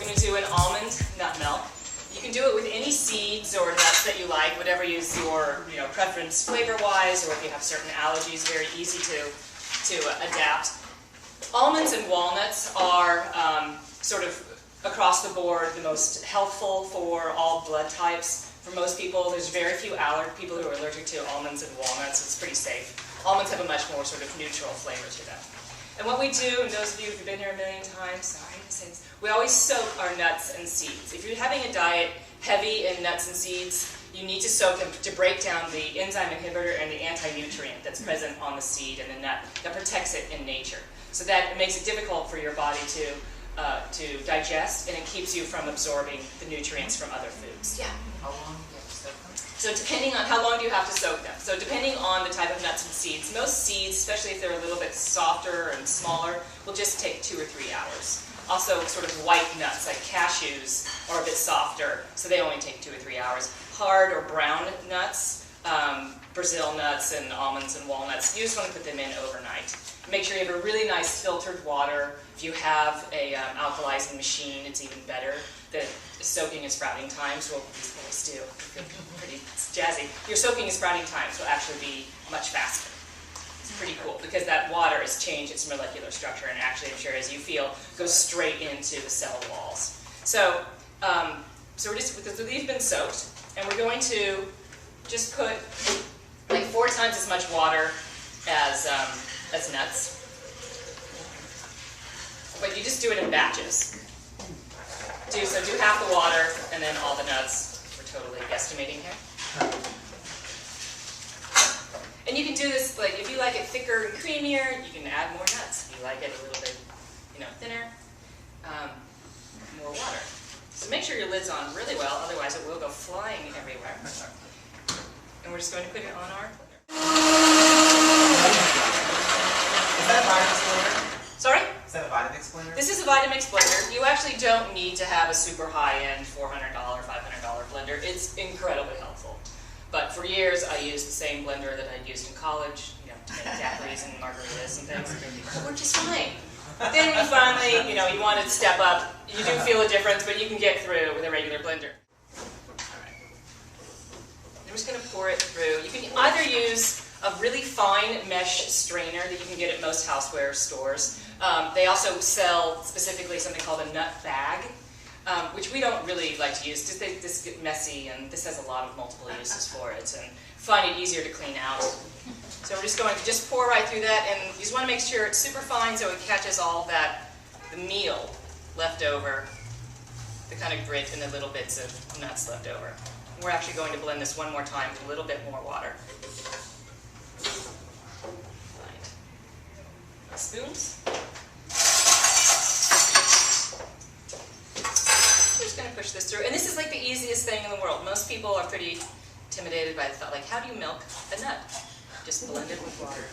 going to do an almond nut milk. You can do it with any seeds or nuts that you like, whatever is your preference flavor-wise, or if you have certain allergies, very easy to adapt. Almonds and walnuts are sort of across the board the most healthful for all blood types. For most people, there's very few people who are allergic to almonds and walnuts. It's pretty safe. Almonds have a much more sort of neutral flavor to them. And what we do, and those of you who've been here a million times, sorry to say this, we always soak our nuts and seeds. If you're having a diet heavy in nuts and seeds, you need to soak them to break down the enzyme inhibitor and the anti-nutrient that's present on the seed and the nut that protects it in nature. So that makes it difficult for your body to digest, and it keeps you from absorbing the nutrients from other foods. Yeah? How long do you have to soak them? So depending on how long do you have to soak them. So depending on the type of nuts and seeds, most seeds, especially if they're a little bit softer and smaller, will just take 2 or 3 hours. Also, sort of white nuts like cashews are a bit softer, so they only take 2 or 3 hours. Hard or brown nuts, Brazil nuts and almonds and walnuts, you just want to put them in overnight. Make sure you have a really nice filtered water. If you have a alkalizing machine, it's even better. The soaking and sprouting times, well, these boys do, pretty jazzy. Your soaking and sprouting times will actually be much faster. It's pretty cool because that water has changed its molecular structure and actually, I'm sure as you feel, goes straight into the cell walls. So, these been soaked, and we're going to just put like 4 times as much water as nuts. But you just do it in batches. Do half the water and then all the nuts. We're totally guesstimating here. And you can do this, like, if you like it thicker and creamier, you can add more nuts. If you like it a little bit, thinner, more water. So make sure your lid's on really well, otherwise it will go flying everywhere. And we're just going to put it on our blender. Is that a Vitamix blender? Sorry? Is that a Vitamix blender? This is a Vitamix blender. You actually don't need to have a super high-end $400, $500 blender. It's incredibly helpful. But for years, I used the same blender that I used in college, to make daiquiris and margaritas and things. It worked just fine. Then when you finally, you want to step up, you do feel a difference, but you can get through with a regular blender. I'm just going to pour it through. You can either use a really fine mesh strainer that you can get at most houseware stores. They also sell specifically something called a nut bag, which we don't really like to use because this gets messy, and this has a lot of multiple uses for it, and find it easier to clean out. So we're just going to just pour right through that, and you just want to make sure it's super fine so it catches all the meal left over, the kind of grit and the little bits of nuts left over. We're actually going to blend this one more time with a little bit more water. Right. Spoons. We're just going to push this through. And this is like the easiest thing in the world. Most people are pretty intimidated by the thought, like, how do you milk a nut? Just blend it with water.